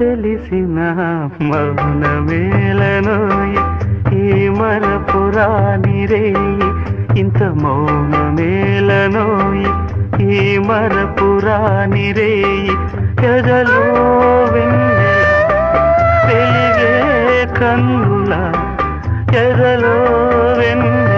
తెలిసిన మౌనమేలనోయి ఈ మరపురాని రేయి ఇంత మౌనమేలనోయి ఈ మరపురాని రేయి ఎదలో వెన్నెల వెలిగే కన్నుల ఎదలో వెన్నెల